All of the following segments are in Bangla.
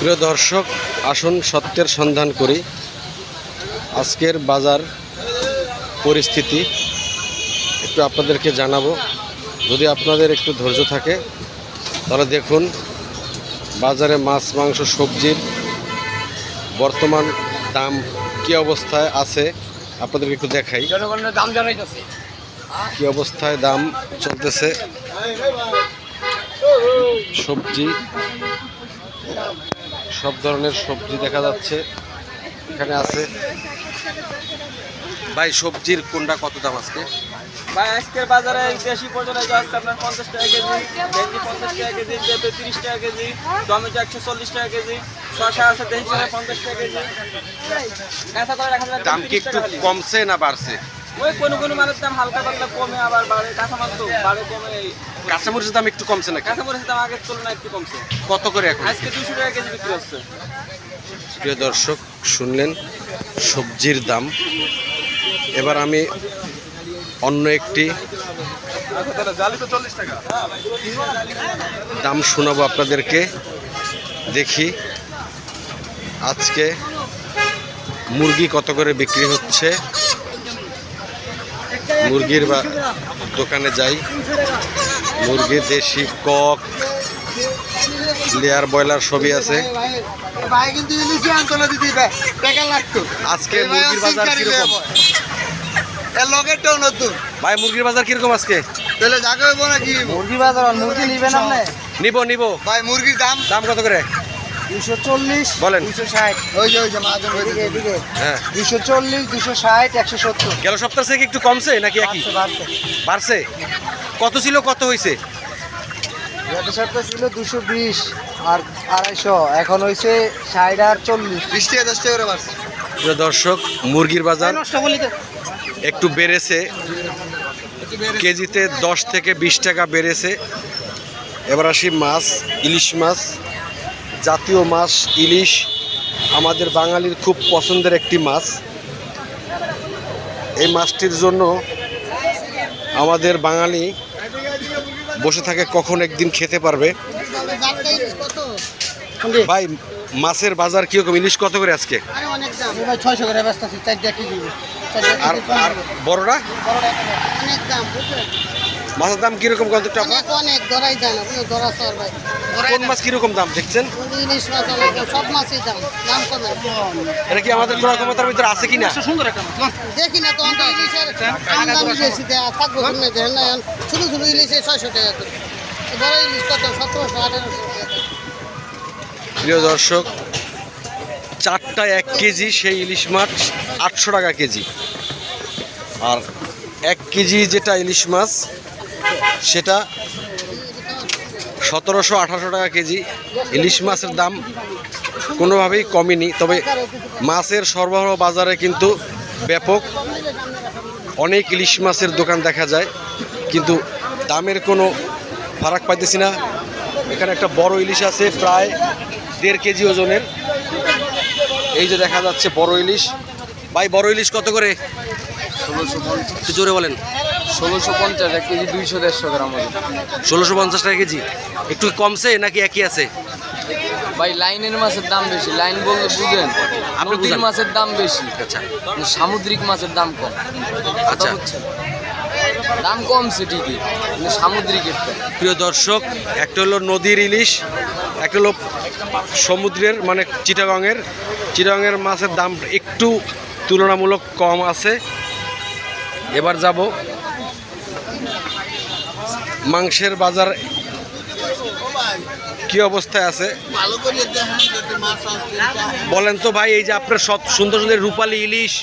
প্রিয় দর্শক, আসুন সত্যের সন্ধান করি। আজকের বাজার পরিস্থিতি একটু আপনাদেরকে জানাবো। যদি আপনাদের একটু ধৈর্য থাকে তাহলে দেখুন বাজারে মাছ, মাংস, সবজির বর্তমান দাম কী অবস্থায় আছে আপনাদেরকে একটু দেখাই। জনগণের দাম জানাইতেছে কী অবস্থায় দাম চলতেছে সবজি, সব ধরনের সবজি দেখা যাচ্ছে এখানে আছে। ভাই, সবজির কোনটা কত দাম আজকে? ভাই আজকের বাজারে দেশি পর্যন্ত যাচ্ছে আপনার 50 টাকা কেজি, ভেন্ডি 50 টাকা কেজি, পেঁপে 30 টাকা কেজি, টমেটো 140 টাকা কেজি, শসা আছে 50 টাকা কেজি। কাঁচা করে রাখা দাম কি একটু কমছে না বাড়ছে? ওই কোনো মালের দাম হালকা পাতলা কমে আবার বাড়ে, কাঁচা মাছ তো বাড়ে কমে। কাঁচামরিচের দাম একটু কমছে নাকি? কাঁচামরিচের দাম আগের তুলনায় একটু কমছে। কত করে এখন? আজকে 200 টাকা কেজি বিক্রি হচ্ছে। প্রিয় দর্শক, শুনলেন সবজির দাম। এবার আমি অন্য একটি দাম শোনাবো আপনাদেরকে। দেখি আজকে মুরগি কত করে বিক্রি হচ্ছে। মুরগির দোকানে যাই। মুরগি, দেশি, কক, লেয়ার, ব্রয়লার সবই আছে। আজকে মুরগির বাজার কিরকম? ভাই, মুরগির বাজার কিরকম আজকে? মুরগি বাজার মুরগি নিবেন আপনি? নিব ভাই মুরগির দাম দাম কত করে? 240 বলেন। 260 ওই যে মাছ এদিকে হ্যাঁ, 240 260 170 গেল সপ্তাহ থেকে একটু কমছে নাকি একই? বাড়ছে। কত ছিল, কত হয়েছে? গত সপ্তাহে ছিল 220 আর 250, এখন হয়েছে 60 আর 40। 20 টাকা 10 টাকা করে বাড়ছে। প্রিয় দর্শক, মুরগির বাজার একটু বেড়েছে, কেজিতে 10 থেকে 20 টাকা বেড়েছে। এবার আসি মাছ, ইলিশ মাছ, জাতীয় মাছ ইলিশ আমাদের বাঙালির খুব পছন্দের একটি মাছ। এই মাছটির জন্য আমাদের বাঙালি বসে থাকে কখন একদিন খেতে পারবে। ভাই, মাছের বাজার কিরকম? ইলিশ কত করে আজকে? 600 করে ব্যস্ত আছি, 4 টাকা কেজি। আর বড়রা মাছের দাম কিরকম? কত টাকা? অনেক ধরাই যায় না, কোনো ধরা সর ভাই। কোন মাছ কিরকম দাম দেখছেন? ইলিশ মাছ অনেক দাম, সব মাছই দাম কমে। এটা কি আমাদের ক্রয় ক্ষমতার ভিতরে আছে কিনা? দেখি না তো আমরা ইলিশের আমদানি বেশি দেওয়া থাকবো কমে দেন না। ছোটো ছোটো ইলিশে 600 টাকা করে, বড় ইলিশ কত 1700 1800 টাকা। প্রিয় দর্শক, 4টা 1 কেজি সেই ইলিশ মাছ 800 টাকা কেজি। আর 1 কেজি যেটা ইলিশ মাছ সেটা 1700-1800 টাকা কেজি। ইলিশ মাছের দাম কোনোভাবেই কমেনি। তবে মাছের সরবরাহ বাজারে কিন্তু ব্যাপক। অনেক ইলিশ মাছের দোকান দেখা যায়, কিন্তু দামের কোনো ফারাক পাইতেছি না। এখানে একটা বড় ইলিশ আছে প্রায় 1.5 কেজি ওজনের। এই যে দেখা যাচ্ছে বড় ইলিশ। ভাই, বড় ইলিশ কত করে? 1650 একটু জোরে বলেন। 1650 1 কেজি, 200-150 গ্রাম হবে। 1650 টাকা কেজি। একটু কমছে নাকি একই আছে? ভাই লাইনের মাছের দাম বেশি, লাইন বলতে বুঝেন, আপনি নদীর বুঝান। মাছের দাম বেশি, আচ্ছা সামুদ্রিক মাছের দাম কম। আচ্ছা। দাম কমছে ঠিকই, কিন্তু সামুদ্রিকের তো। প্রিয় দর্শক, একটা হলো নদীর ইলিশ, একটা হলো সমুদ্রের মানে চিটাগংয়ের মাছের দাম একটু তুলনামূলক কম আছে। এবার যাব মাংসের বাজার কি অবস্থায় আছে বলেন তো ভাই। এই যে আপনার সুন্দর সুন্দর রূপালী ইলিশ,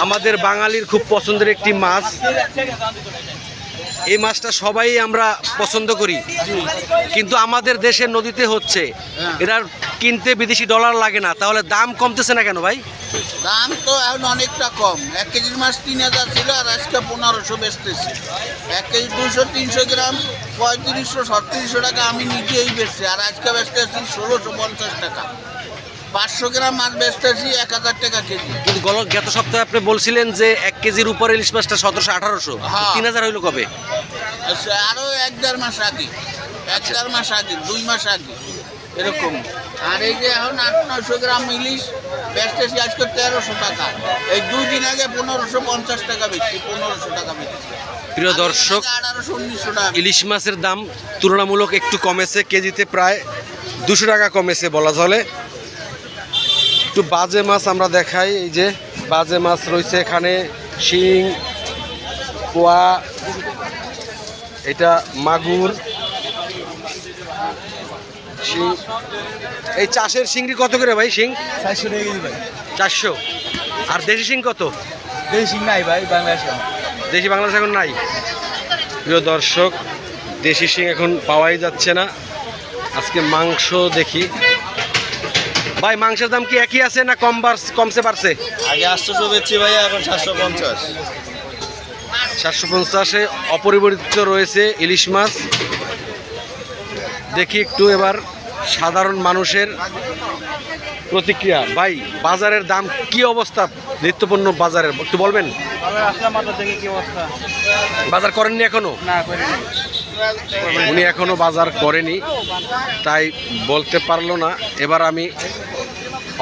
আমাদের বাঙালির খুব পছন্দের একটি মাছ। এই মাছটা সবাই আমরা পছন্দ করি, কিন্তু আমাদের দেশের নদীতে হচ্ছে, এরা কিনতে বিদেশি ডলার লাগে না, তাহলে দাম কমতেছে না কেন ভাই? দাম তো এখন অনেকটা কম। 1 কেজির মাছ 3000 ছিল, আর আজকে 1500 বেচতেছি। 1 কেজি 200-300 গ্রাম 3500-3700 টাকা আমি নিজেই বেচছি, আর আজকে বেচতেছি 1650 টাকা। 500 গ্রাম মাছ বেচতেছি 1000 টাকা কেজি। কিন্তু গত সপ্তাহে আপনি বলছিলেন যে 1 কেজির উপরে ইলিশ মাছটা 1700-1800, হ্যাঁ। 3000 হইলো কবে? আরও 1-1.5 মাস আগে, 1-1.5 মাস আগে, 2 মাস আগে। এরকম। আর এই যে এখন 800-900 গ্রাম ইলিশ বেচতেছি আজকে 1300 টাকা, এই 2 দিন আগে 1550 টাকা বেশি, 1500 টাকা বেশি। প্রিয় দর্শক, 1800-1900 টাকা। ইলিশ মাছের দাম তুলনামূলক একটু কমেছে, কেজিতে প্রায় 200 টাকা কমেছে বলা চলে। একটু বাজে মাছ আমরা দেখাই, এই যে বাজে মাছ রয়েছে এখানে, শিং, পোয়া, এটা মাগুর, শিং। এই চাষের শিংড়ি কত করে ভাই? শিং 400 টাকা কেজি ভাই। 400। আর দেশি শিং কত? দেশি নাই ভাই, বাংলাদেশে। দেশি বাংলাদেশ এখন নাই। প্রিয় দর্শক, দেশি শিং এখন পাওয়াই যাচ্ছে না। আজকে মাংস দেখি ভাই, মাংসের দাম কি একই আছে না কমছে বাড়ছে? আগে 800 বেচছি ভাই, এখন 750। 750-এ অপরিবর্তিত রয়েছে ইলিশ মাছ। দেখি একটু এবার সাধারণ মানুষের প্রতিক্রিয়া। ভাই, বাজারের দাম কি অবস্থা? নিত্যপণ্য বাজারের একটু বলবেন? আসলাম মাত্র থেকে কি অবস্থা? বাজার করেননি এখনো? না করি। উনি এখনো বাজার করেনি, তাই বলতে পারলো না। এবার আমি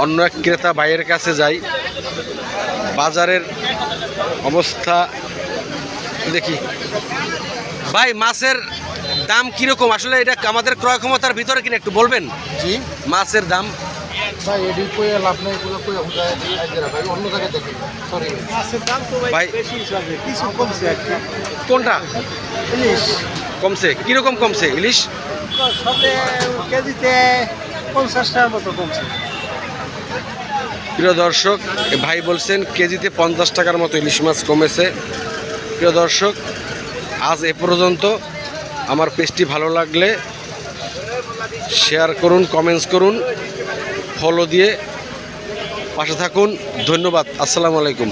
অন্য এক ক্রেতা ভাইয়ের কাছে যাই, বাজারের অবস্থা দেখি। ভাই, মাছের দাম কিরকম? আসলে এটা আমাদের ক্রয় ক্ষমতার ভিতরে কিনা একটু বলবেন? জি মাছের দাম ভাই, এডি কই লাভ নাই, পুরো কই ভাই, অন্য জায়গায় দেখেন। সরি মাছের দাম তো ভাই, বেশি হিসাবে কিছু কমছে আর কি। কোনটা ইলিশ কমছে? কিরকম কমছে ইলিশ? সাথে কেজিতে 50 টাকার মতো কমছে। প্রিয় দর্শক, ভাই বলছেন কেজিতে 50 টাকার মতো ইলিশ মাছ কমেছে। প্রিয় দর্শক, আজ এ পর্যন্ত। আমার পেজটি ভালো লাগলে শেয়ার করুন, কমেন্টস করুন, ফলো দিয়ে পাশে থাকুন। ধন্যবাদ। আসসালামু আলাইকুম।